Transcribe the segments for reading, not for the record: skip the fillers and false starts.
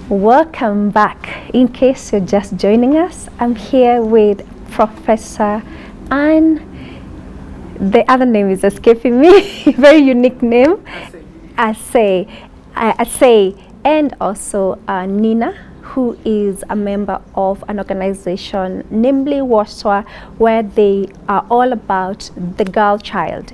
Welcome back. In case you're just joining us, I'm here with Professor Anne. The other name is escaping me. Very unique name. Asay, and also Nina, who is a member of an organization, namely WASWA, where they are all about the girl child,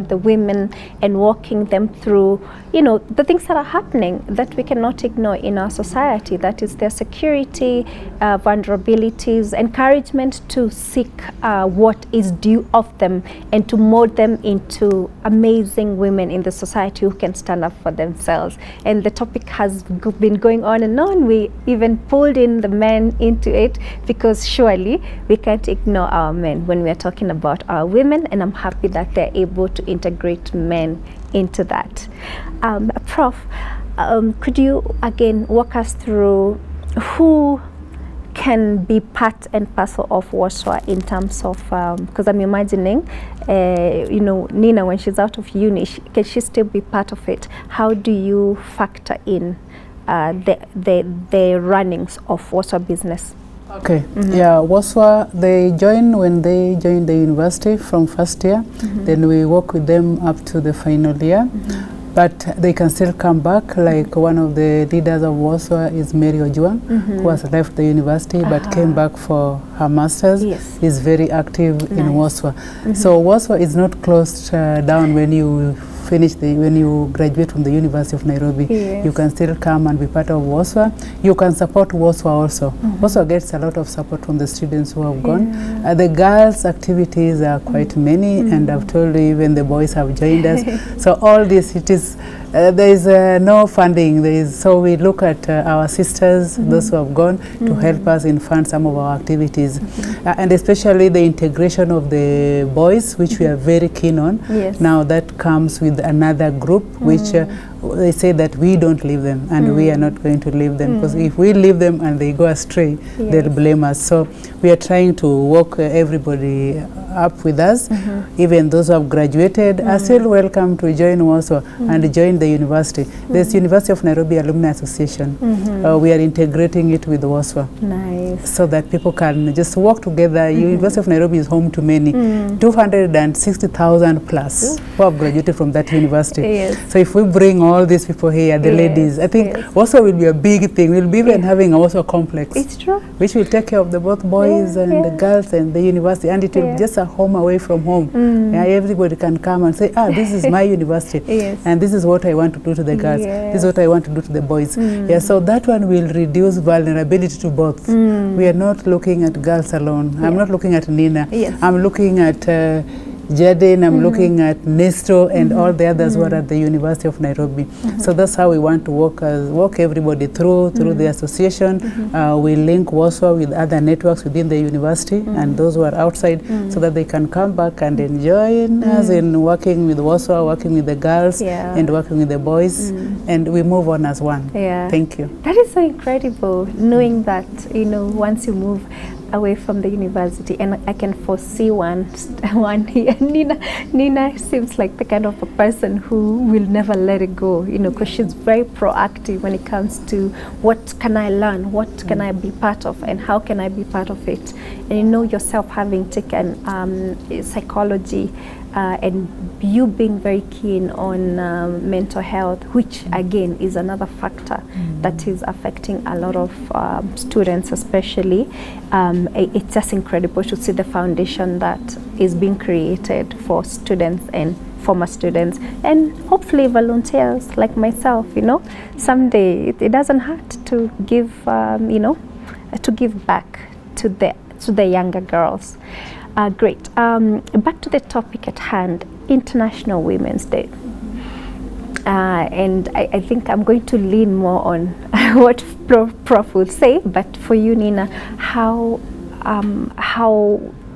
the women, and walking them through, the things that are happening that we cannot ignore in our society. That is their security, vulnerabilities, encouragement to seek what is due of them and to mold them into amazing women in the society who can stand up for themselves. And the topic has been going on and on. We even pulled in the men into it because surely we can't ignore our men when we are talking about our women, and I'm happy that they're able to integrate men into that. Prof, could you again walk us through who can be part and parcel of WASWA in terms of, because I'm imagining, Nina, when she's out of uni, can she still be part of it? How do you factor in the runnings of WASWA business? Okay, yeah, WASWA, they join when they join the university from first year, then we work with them up to the final year, but they can still come back. Like one of the leaders of WASWA is Mary Ojuang, who has left the university but came back for her master's. Yes. Is very active in WASWA. So WASWA is not closed down when you when you graduate from the University of Nairobi. Yes. You can still come and be part of WASWA. You can support WASWA also. WASWA gets a lot of support from the students who have gone. The girls' activities are quite many, and I've told you even the boys have joined us. So all this, it is, there is no funding. So we look at our sisters, those who have gone, to help us in fund some of our activities. And especially the integration of the boys, which we are very keen on. Yes. Now that comes with another group, which they say that we don't leave them, and we are not going to leave them, because if we leave them and they go astray, they'll blame us. So we are trying to walk everybody up with us. Even those who have graduated are still welcome to join WASWA and join the university. There's University of Nairobi Alumni Association. We are integrating it with WASWA. Nice. So that people can just work together. University of Nairobi is home to many, 260,000 plus who have graduated from that university. Yes. So if we bring all these people here, the ladies, I think WASWA will be a big thing. We'll be even having a WASWA complex. It's true. Which will take care of the both boys and the girls and the university, and it will be just a home away from home. Everybody can come and say, this is my university, and this is what I want to do to the girls. This is what I want to do to the boys. Yeah, so that one will reduce vulnerability to both. We are not looking at girls alone. I'm not looking at Nina. I'm looking at Jaden, I'm looking at Nesto and all the others who are at the University of Nairobi. So that's how we want to walk everybody through the association. We link WASWA with other networks within the university and those who are outside, so that they can come back and join us in working with WASWA, working with the girls and working with the boys, and we move on as one. Thank you. That is so incredible, knowing that, once you move away from the university, and I can foresee one here. Nina seems like the kind of a person who will never let it go, because she's very proactive when it comes to what can I learn, what can I be part of, and how can I be part of it. And yourself having taken psychology, and you being very keen on mental health, which again is another factor that is affecting a lot of students especially. It's just incredible to see the foundation that is being created for students and former students, and hopefully volunteers like myself. Someday it doesn't hurt to give, to give back to the younger girls. Great. Back to the topic at hand, International Women's Day. And I think I'm going to lean more on what Prof would say, but for you, Nina,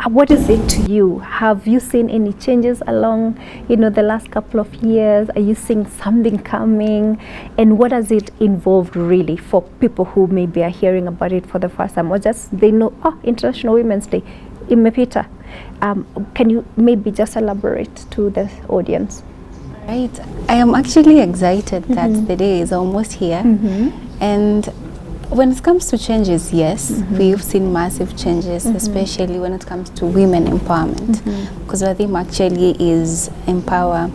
what is it to you? Have you seen any changes along, the last couple of years? Are you seeing something coming? And what does it involve really for people who maybe are hearing about it for the first time, or just they know, International Women's Day, imepita. Can you maybe just elaborate to the audience? Right. I am actually excited that the day is almost here. And when it comes to changes, yes, we've seen massive changes, especially when it comes to women empowerment, because our theme actually is empower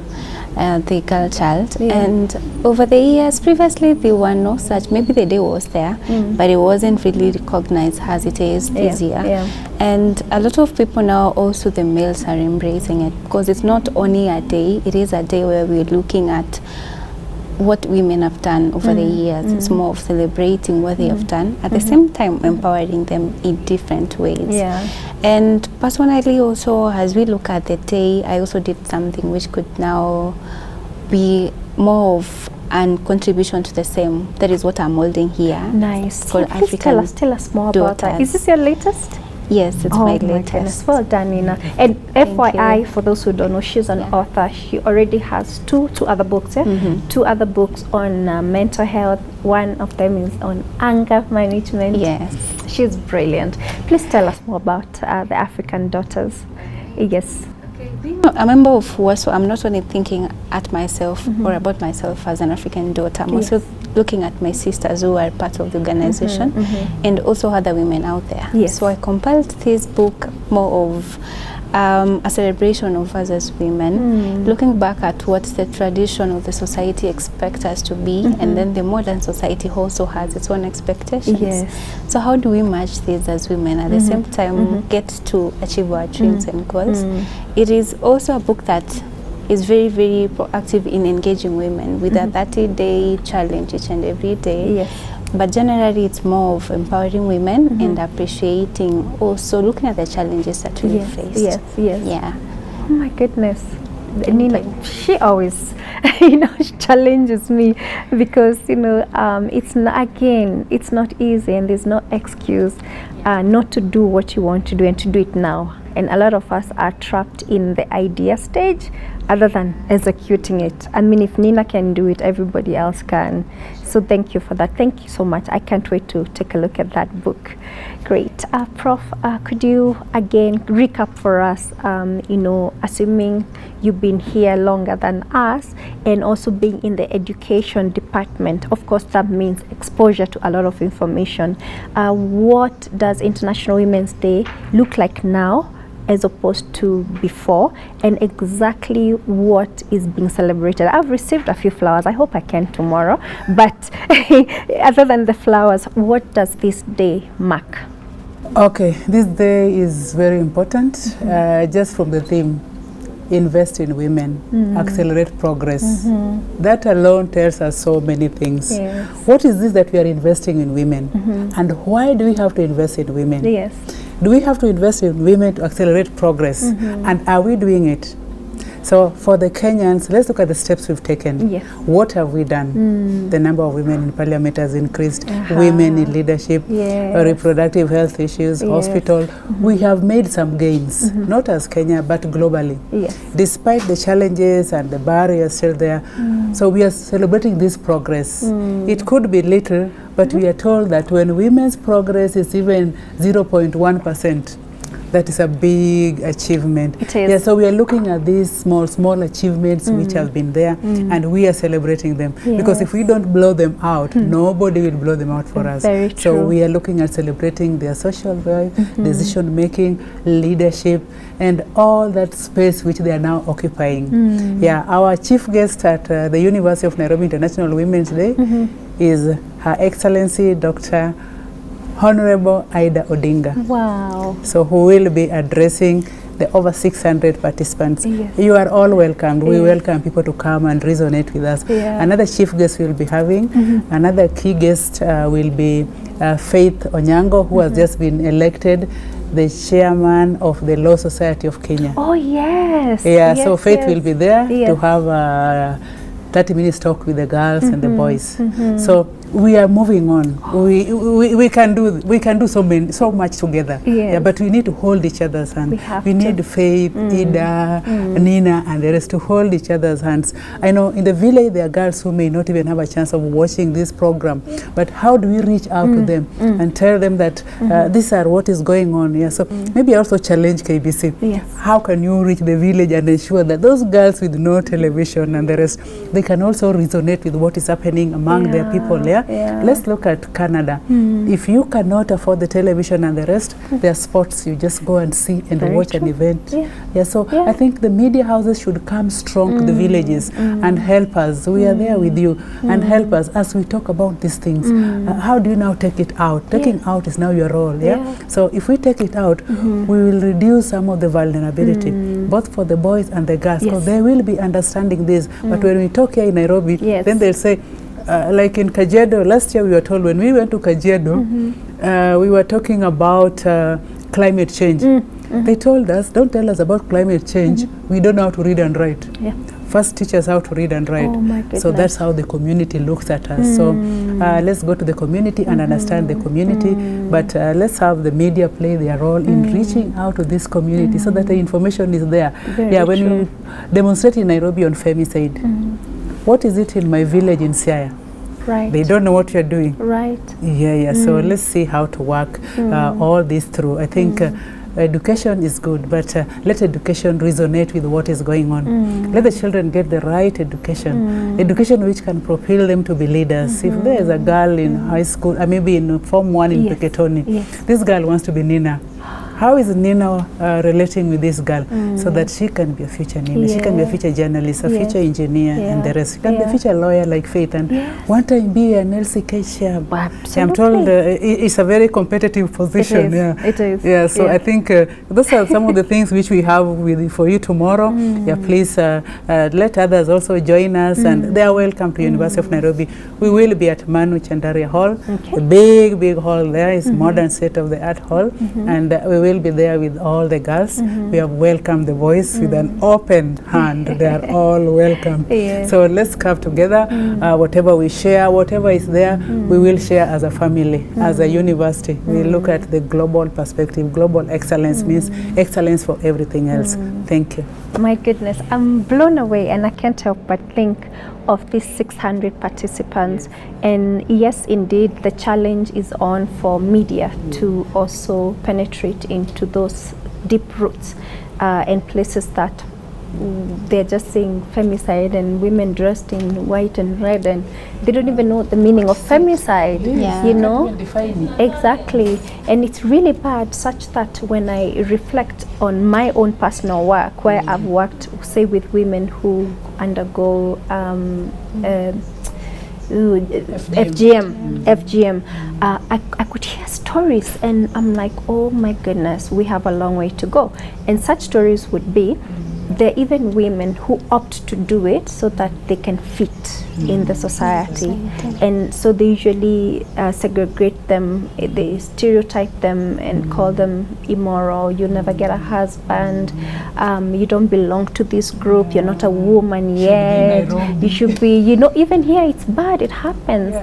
the girl child. And over the years, previously there were no such, maybe the day was there, but it wasn't really recognized as it is this year. And a lot of people now, also the males, are embracing it, because it's not only a day, it is a day where we're looking at what women have done over the years. It's more of celebrating what they have done, at the same time empowering them in different ways. And personally also, as we look at the day, I also did something which could now be more of a contribution to the same. That is what I'm holding here. Nice. Called Please African tell us more about that. Is this your latest? Yes, it's my latest. Goodness. Well done, Nina. And FYI, for those who don't know, she's an author. She already has two other books, two other books on mental health. One of them is on anger management. Yes. She's brilliant. Please tell us more about the African Daughters. Yes. Being a member of WASO, I'm not only thinking at myself or about myself as an African daughter, I'm also looking at my sisters who are part of the organization and also other women out there. So I compiled this book more of a celebration of us as women, looking back at what the tradition of the society expects us to be, and then the modern society also has its own expectations. So how do we match these as women at the same time get to achieve our dreams and goals? It is also a book that is very, very proactive in engaging women with a 30-day challenge each and every day. But generally it's more of empowering women and appreciating, also looking at the challenges that we faced. Oh my goodness. Nina, she always challenges me, because it's not, again, it's not easy, and there's no excuse not to do what you want to do and to do it now. And a lot of us are trapped in the idea stage other than executing it. I mean, if Nina can do it, everybody else can. So thank you for that. Thank you so much. I can't wait to take a look at that book. Great. Prof, could you again recap for us, assuming you've been here longer than us and also being in the education department, of course that means exposure to a lot of information. What does International Women's Day look like now as opposed to before, and exactly what is being celebrated? I've received a few flowers. I hope I can tomorrow, but other than the flowers, what does this day mark? Okay, this day is very important, just from the theme, invest in women, accelerate progress. That alone tells us so many things. What is this that we are investing in women, and why do we have to invest in women? Do we have to invest in women to accelerate progress, and are we doing it? So for the Kenyans, let's look at the steps we've taken. What have we done? The number of women in parliament has increased, women in leadership, reproductive health issues, hospital. We have made some gains, not as Kenya, but globally. Despite the challenges and the barriers still there. So we are celebrating this progress. It could be little, but we are told that when women's progress is even 0.1%, that is a big achievement. It is. So we are looking at these small achievements which have been there, and we are celebrating them. Because if we don't blow them out, nobody will blow them out for us. Very true. So we are looking at celebrating their social value, decision making, leadership, and all that space which they are now occupying. Our chief guest at the University of Nairobi International Women's Day is Her Excellency Dr. Honorable Ida Odinga. Wow. So who will be addressing the over 600 participants. You are all welcomed. We welcome people to come and resonate with us. Another chief guest we'll be having, another key guest will be Faith Onyango, who has just been elected the chairman of the Law Society of Kenya. Oh yes. So Faith will be there to have a 30 minutes talk with the girls and the boys. So we are moving on. We can do so much together. But we need to hold each other's hands. We need Faith, Ida, Nina, and the rest to hold each other's hands. I know in the village there are girls who may not even have a chance of watching this program, but how do we reach out to them and tell them that these are what is going on? So maybe also challenge KBC. How can you reach the village and ensure that those girls with no television and the rest, they can also resonate with what is happening among their people there, Let's look at Canada. If you cannot afford the television and the rest, there are sports you just go and see and watch an event. So I think the media houses should come strong to the villages and help us. We are there with you and help us as we talk about these things. How do you now take it out? Taking out is now your role. So if we take it out, we will reduce some of the vulnerability, both for the boys and the girls, because they will be understanding this. But when we talk here in Nairobi, then they'll say, like in Kajiado, last year we were told when we went to Kajiado, we were talking about climate change. They told us, don't tell us about climate change. We don't know how to read and write. First teach us how to read and write. So that's how the community looks at us. So let's go to the community and understand the community, but let's have the media play their role in reaching out to this community so that the information is there. When you demonstrate in Nairobi on femicide, what is it in my village in Siaya? They don't know what you're doing. So let's see how to work all this through. I think education is good, but let education resonate with what is going on. Let the children get the right education, education which can propel them to be leaders. If there is a girl in high school, maybe in Form 1 in Peketoni, this girl wants to be Nina. How is Nina relating with this girl so that she can be a future Nina? She can be a future journalist, a future engineer, and the rest. She can be a future lawyer like Faith, and one time be an LCK chair. I'm told it's a very competitive position. It is. So I think those are some of the things which we have for you tomorrow. Please let others also join us, and they are welcome to University of Nairobi. We will be at Manu Chandaria Hall. The big hall there is modern state-of-the-art hall, and we will be there with all the girls. We have welcomed the boys with an open hand. They are all welcome. So let's come together. Whatever we share, whatever is there, we will share as a family, as a university. We look at the global perspective. Global excellence means excellence for everything else. Thank you. My goodness, I'm blown away, and I can't help but think of these 600 participants. And yes, indeed, the challenge is on for media to also penetrate into those deep roots and places that they're just saying femicide and women dressed in white and red, and they don't even know the meaning of femicide. You know, exactly. And it's really bad, such that when I reflect on my own personal work, where I've worked, say, with women who undergo FGM, I could hear stories, and I'm like, oh my goodness, we have a long way to go. And such stories would be, there are even women who opt to do it so that they can fit in the society. And so they usually segregate them, they stereotype them and call them immoral. You'll never get a husband, you don't belong to this group, you're not a woman yet, you should be, you know, even here it's bad, it happens.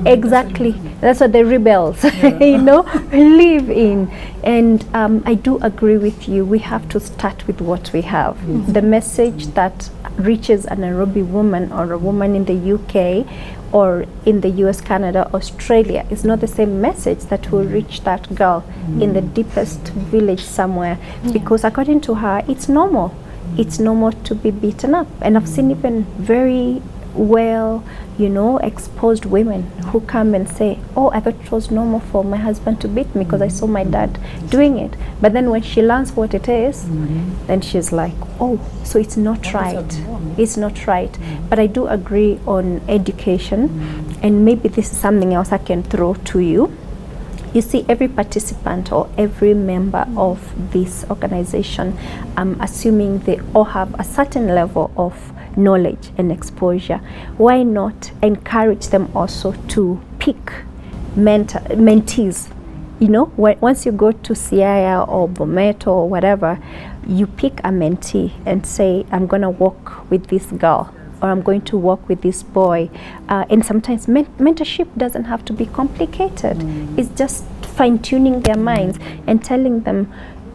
Exactly, that's what the rebels you know, live in. And I do agree with you, we have to start with what we have. The message that reaches a Nairobi woman or a woman in the UK or in the US, Canada, Australia is not the same message that will reach that girl in the deepest village somewhere, because according to her, it's normal. It's normal to be beaten up. And I've seen even very well, you know, exposed women who come and say, oh, I thought it was normal for my husband to beat me because I saw my dad doing it. But then when she learns what it is, then she's like, oh, so it's not right. It's not right. But I do agree on education, and maybe this is something else I can throw to you. You see, every participant or every member of this organization, I'm assuming they all have a certain level of knowledge and exposure. Why not encourage them also to pick mentees? You know, once you go to Siaya or Bomet or whatever, you pick a mentee and say, I'm going to work with this girl, or I'm going to work with this boy. And sometimes mentorship doesn't have to be complicated. It's just fine-tuning their minds and telling them,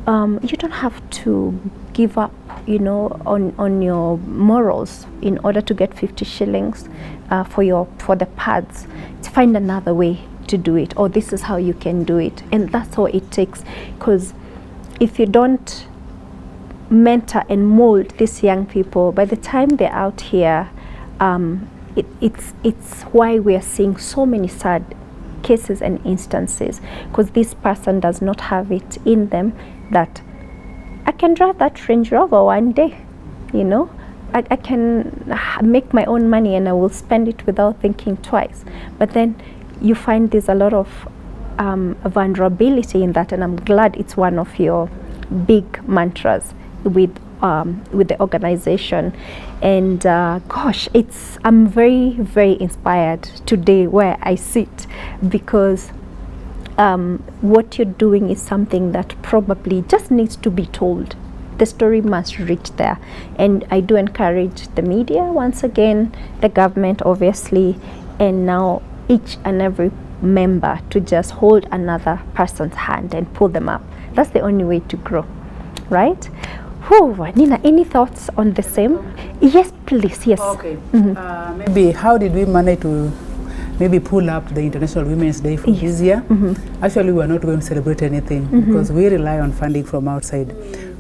you don't have to give up, you know, on your morals in order to get 50 shillings for the pads. To find another way to do it, or this is how you can do it. And that's all it takes, because if you don't mentor and mold these young people, by the time they're out here, it's why we are seeing so many sad cases and instances, because this person does not have it in them that I can drive that Range Rover one day, you know. I can make my own money and I will spend it without thinking twice. But then you find there's a lot of vulnerability in that, and I'm glad it's one of your big mantras with the organization. And gosh, I'm very, very inspired today where I sit, because what you're doing is something that probably just needs to be told. The story must reach there, and I do encourage the media once again, the government obviously, and now each and every member to just hold another person's hand and pull them up. That's the only way to grow, right? Whew, Nina, any thoughts on the same? Yes, please. Yes. Okay. Maybe how did we manage to maybe pull up the International Women's Day for this year? Actually, we are not going to celebrate anything because we rely on funding from outside.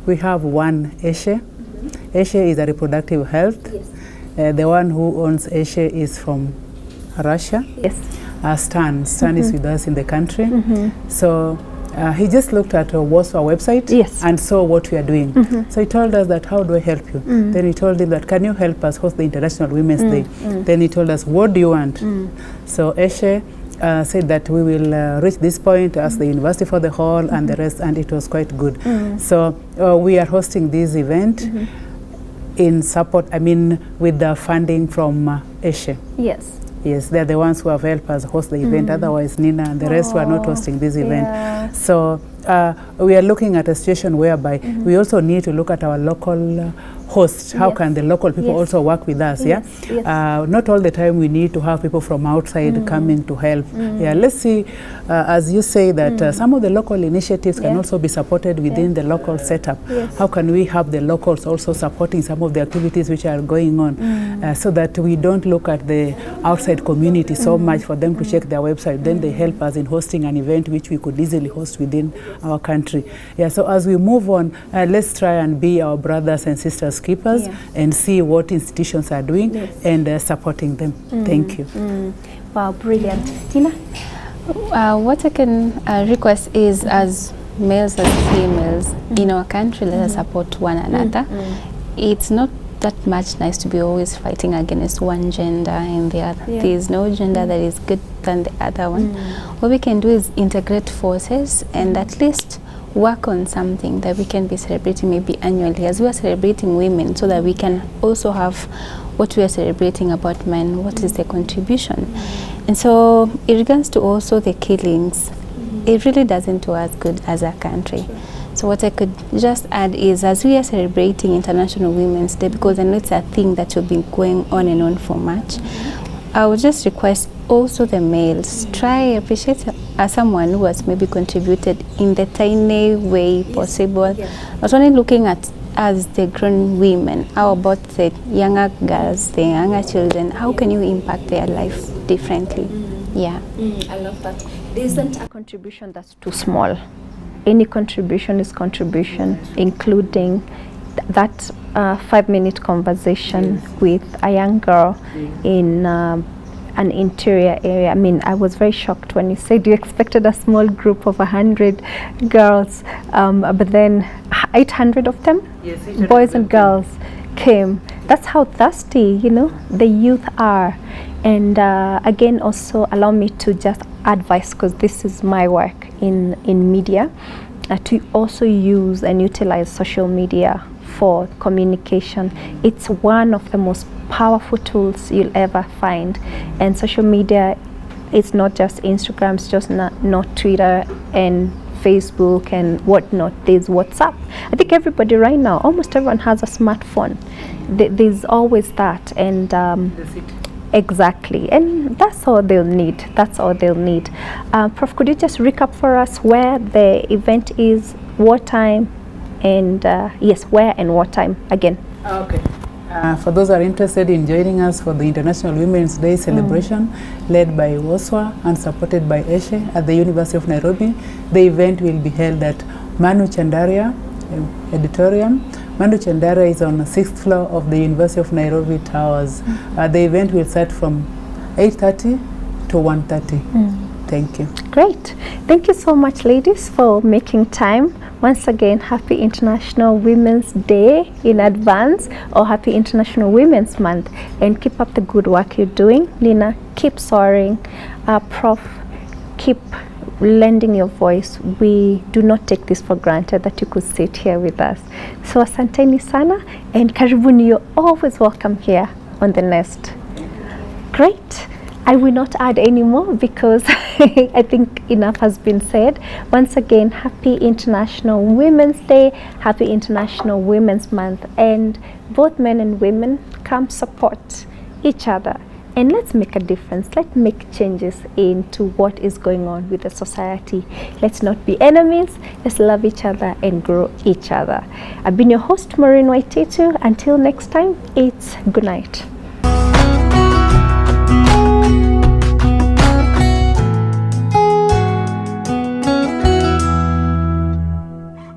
We have one Eshe. Eshe is a reproductive health. Yes. The one who owns Eshe is from Russia. Yes. Stan is with us in the country. So he just looked at WASWA website, yes, and saw what we are doing. So he told us that, how do I help you? Then we told him that, can you help us host the International Women's Day? Then he told us, what do you want? So Eshe said that we will reach this point, ask the University for the hall and the rest, and it was quite good. So we are hosting this event in support, with the funding from Eshe. Yes. Yes, they're the ones who have helped us host the event. Otherwise, Nina and the rest were not hosting this event. So we are looking at a situation whereby we also need to look at our local hosts. How can the local people also work with us? Not all the time we need to have people from outside coming to help. Let's see, as you say that some of the local initiatives can also be supported within the local setup. How can we have the locals also supporting some of the activities which are going on, so that we don't look at the outside community so much for them to check their website. Then they help us in hosting an event which we could easily host within our country. So as we move on, let's try and be our brothers and sisters keepers and see what institutions are doing and supporting them. Thank you. Wow, brilliant. Tina? What I can request is, as males as females in our country, let us support one another. It's not that much nice to be always fighting against one gender and the other. There is no gender that is good than the other one. What we can do is integrate forces and at least work on something that we can be celebrating maybe annually, as we are celebrating women, so that we can also have what we are celebrating about men, what is their contribution. And so in regards to also the killings, it really doesn't do us good as a country. So what I could just add is, as we are celebrating International Women's Day, because I know it's a thing that will be going on and on for much, I would just request also the males, try appreciate someone who has maybe contributed in the tiny way possible. Not only looking at as the grown women, how about the younger girls, the younger children, how can you impact their life differently? I love that. There isn't a contribution that's too small. Any contribution is contribution, including that 5-minute conversation with a young girl in an interior area. I mean, I was very shocked when you said you expected a small group of 100 girls, but then 800 of them, boys and girls, came. That's how thirsty, the youth are. And again, also allow me to just advise, because this is my work in media, to also use and utilize social media for communication. It's one of the most powerful tools you'll ever find. And social media, it's not just Instagram, it's just not Twitter and Facebook and whatnot. There's WhatsApp. I think everybody right now, almost everyone has a smartphone. There's always that. And exactly, and that's all they'll need. Prof, could you just recap for us where the event is, what time, and yes, where and what time again? Okay. For those who are interested in joining us for the International Women's Day celebration, led by WASWA and supported by Eshe at the University of Nairobi, the event will be held at Manu Chandaria Auditorium, Mandu Chandara is on the 6th floor of the University of Nairobi Towers. The event will start from 8:30 to 1:30. Thank you. Great. Thank you so much, ladies, for making time. Once again, happy International Women's Day in advance, or happy International Women's Month, and keep up the good work you're doing. Nina, keep soaring. Prof, keep lending your voice. We do not take this for granted that you could sit here with us. So asanteni sana, and karibuni, you're always welcome here on The Nest. Great. I will not add any more because I think enough has been said. Once again, happy International Women's Day, happy International Women's Month, and both men and women come support each other, and let's make a difference. Let's make changes into what is going on with the society. Let's not be enemies. Let's love each other and grow each other. I've been your host, Maureen Waititu. Until next time, it's good night.